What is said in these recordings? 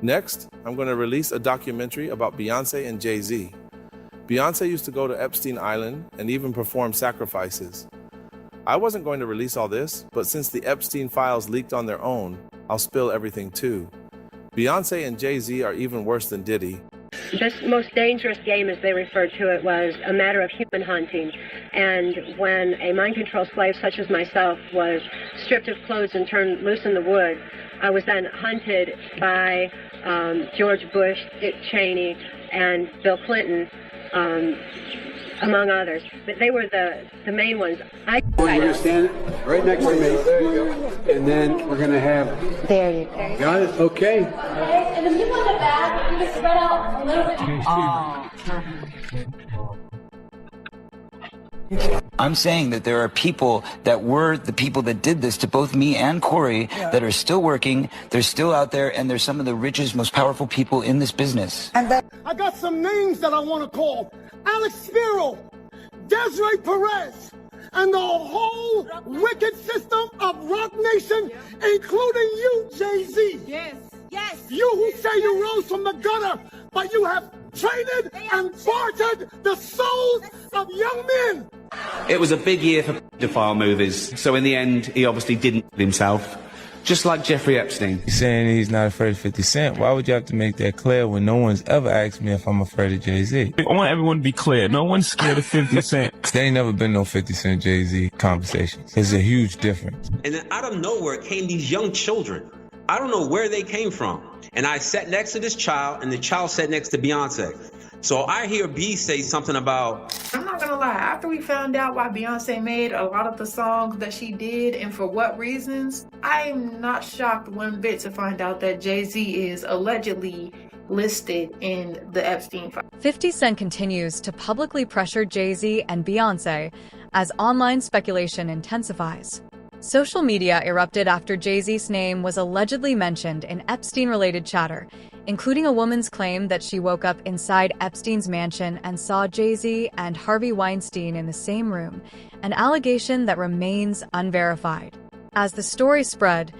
Next, I'm going to release a documentary about Beyonce and Jay-Z. Beyonce used to go to Epstein Island and even perform sacrifices. I wasn't going to release all this, but since the Epstein files leaked on their own, I'll spill everything too. Beyonce and Jay-Z are even worse than Diddy. This most dangerous game, as they referred to it, was a matter of human hunting. And when a mind control slave such as myself was stripped of clothes and turned loose in the woods, I was then hunted by George Bush, Dick Cheney, and Bill Clinton, among others. But they were the main ones. We're going to stand right next to me. There you go. And then we're going to have... There you go. Got it? Okay. And the people in the back, you can spread out a little bit. I'm saying that there are people that were the people that did this to both me and Corey that are still working, they're still out there, and they're some of the richest, most powerful people in this business. I got some names that I want to call. Alex Spiro, Desiree Perez, and the whole wicked system of Rock Nation, including you, Jay-Z. Yes. Yes. You who say you rose from the gutter, but you have traded and bartered the souls of young men. It was a big year for pedophile movies, so in the end, he obviously didn't himself, just like Jeffrey Epstein. You're saying he's not afraid of 50 Cent. Why would you have to make that clear when no one's ever asked me if I'm afraid of Jay-Z? I want everyone to be clear. No one's scared of 50 Cent. There ain't never been no 50 Cent Jay-Z conversations. There's a huge difference. And then out of nowhere came these young children. I don't know where they came from. And I sat next to this child, and the child sat next to Beyonce. So I hear B say something about... I'm not gonna lie, after we found out why Beyonce made a lot of the songs that she did and for what reasons, I'm not shocked one bit to find out that Jay-Z is allegedly listed in the Epstein file. 50 Cent continues to publicly pressure Jay-Z and Beyonce as online speculation intensifies. Social media erupted after Jay-Z's name was allegedly mentioned in Epstein-related chatter, including a woman's claim that she woke up inside Epstein's mansion and saw Jay-Z and Harvey Weinstein in the same room, an allegation that remains unverified. As the story spread,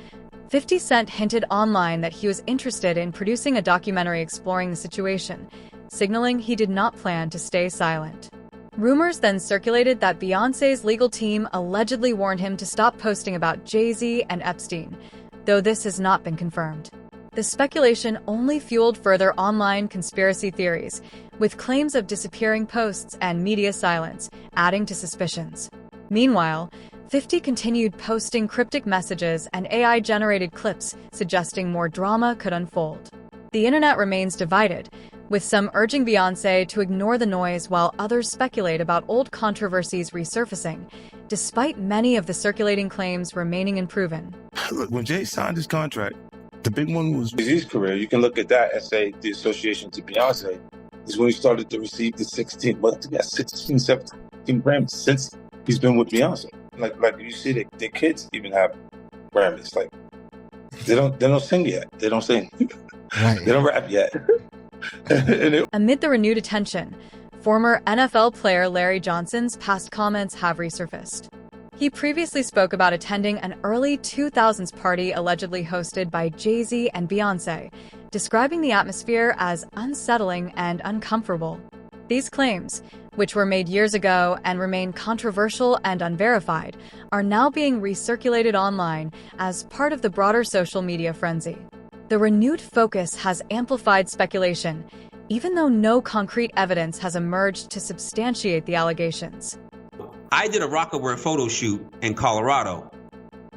50 Cent hinted online that he was interested in producing a documentary exploring the situation, signaling he did not plan to stay silent. Rumors then circulated that Beyoncé's legal team allegedly warned him to stop posting about Jay-Z and Epstein, though this has not been confirmed. The speculation only fueled further online conspiracy theories, with claims of disappearing posts and media silence adding to suspicions. Meanwhile, 50 continued posting cryptic messages and AI-generated clips suggesting more drama could unfold. The internet remains divided, with some urging Beyoncé to ignore the noise while others speculate about old controversies resurfacing, despite many of the circulating claims remaining unproven. Look, when Jay signed his contract, the big one was Jay-Z's career. You can look at that and say the association to Beyonce is when he started to receive the 16, 17 Grammys since he's been with Beyonce. Like you see, their kids even have Grammys. Like they don't sing yet. They don't sing. Right. They don't rap yet. Amid the renewed attention, former NFL player Larry Johnson's past comments have resurfaced. He previously spoke about attending an early 2000s party allegedly hosted by Jay-Z and Beyonce, describing the atmosphere as unsettling and uncomfortable. These claims, which were made years ago and remain controversial and unverified, are now being recirculated online as part of the broader social media frenzy. The renewed focus has amplified speculation, even though no concrete evidence has emerged to substantiate the allegations. I did a Rockaware photo shoot in Colorado,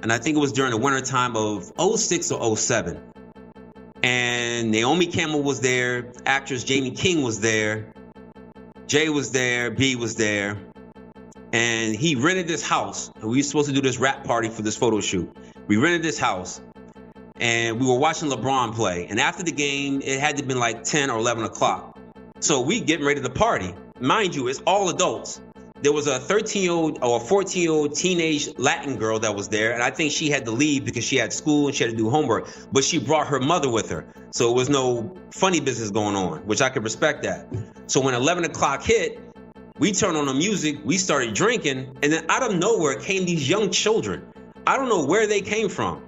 and I think it was during the winter time of 06 or 07. And Naomi Campbell was there, actress Jamie King was there, Jay was there, B was there, and he rented this house. And we were supposed to do this rap party for this photo shoot. We rented this house. And we were watching LeBron play. And after the game, it had to have been like 10 or 11 o'clock. So we getting ready to party. Mind you, it's all adults. There was a 13-year-old or a 14-year-old teenage Latin girl that was there. And I think she had to leave because she had school and she had to do homework. But she brought her mother with her. So it was no funny business going on, which I could respect that. So when 11 o'clock hit, we turned on the music, we started drinking. And then out of nowhere came these young children. I don't know where they came from.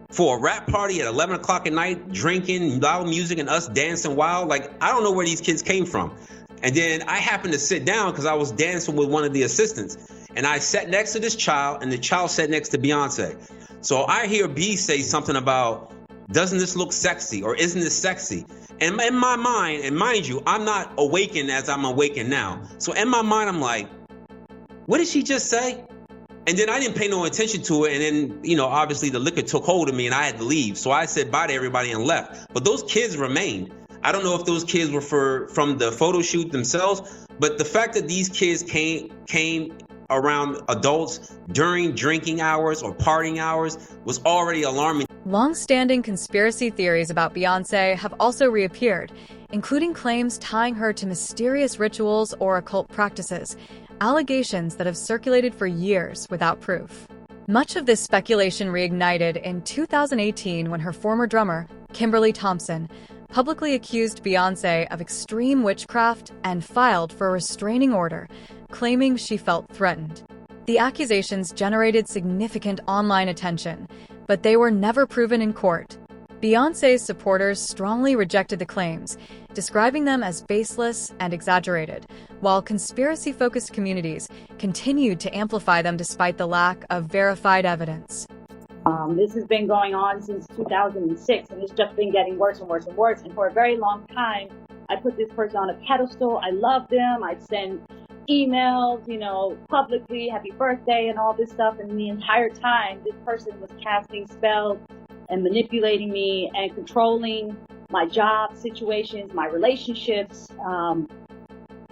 for a rap party at 11 o'clock at night, drinking loud music and us dancing wild. Like, I don't know where these kids came from. And then I happened to sit down because I was dancing with one of the assistants. And I sat next to this child, and the child sat next to Beyonce. So I hear B say something about, doesn't this look sexy, or isn't this sexy? And in my mind, and mind you, I'm not awakened as I'm awakened now. So in my mind, I'm like, what did she just say? And then I didn't pay no attention to it. And then, you know, obviously the liquor took hold of me and I had to leave. So I said bye to everybody and left. But those kids remained. I don't know if those kids were from the photo shoot themselves, but the fact that these kids came around adults during drinking hours or partying hours was already alarming. Long-standing conspiracy theories about Beyoncé have also reappeared, including claims tying her to mysterious rituals or occult practices, allegations that have circulated for years without proof. Much of this speculation reignited in 2018 when her former drummer, Kimberly Thompson, publicly accused Beyoncé of extreme witchcraft and filed for a restraining order, claiming she felt threatened. The accusations generated significant online attention, but they were never proven in court. Beyoncé's supporters strongly rejected the claims, describing them as baseless and exaggerated, while conspiracy-focused communities continued to amplify them despite the lack of verified evidence. This has been going on since 2006, and it's just been getting worse and worse and worse. And for a very long time, I put this person on a pedestal. I love them. I'd send emails, you know, publicly, happy birthday and all this stuff. And the entire time, this person was casting spells and manipulating me and controlling my job situations, my relationships,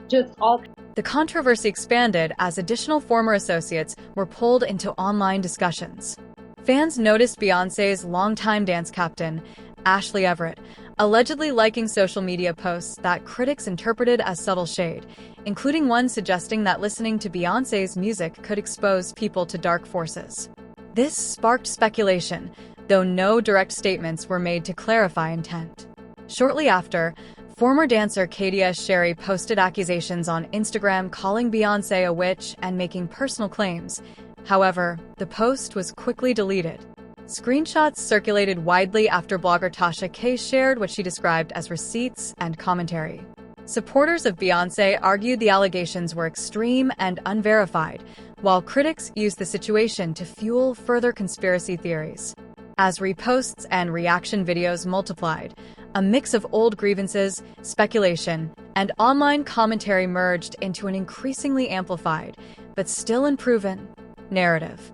just all. The controversy expanded as additional former associates were pulled into online discussions. Fans noticed Beyoncé's longtime dance captain, Ashley Everett, allegedly liking social media posts that critics interpreted as subtle shade, including one suggesting that listening to Beyoncé's music could expose people to dark forces. This sparked speculation, though no direct statements were made to clarify intent. Shortly after, former dancer Katia Sherry posted accusations on Instagram calling Beyoncé a witch and making personal claims. However, the post was quickly deleted. Screenshots circulated widely after blogger Tasha K shared what she described as receipts and commentary. Supporters of Beyoncé argued the allegations were extreme and unverified, while critics used the situation to fuel further conspiracy theories. As reposts and reaction videos multiplied, a mix of old grievances, speculation, and online commentary merged into an increasingly amplified, but still unproven, narrative.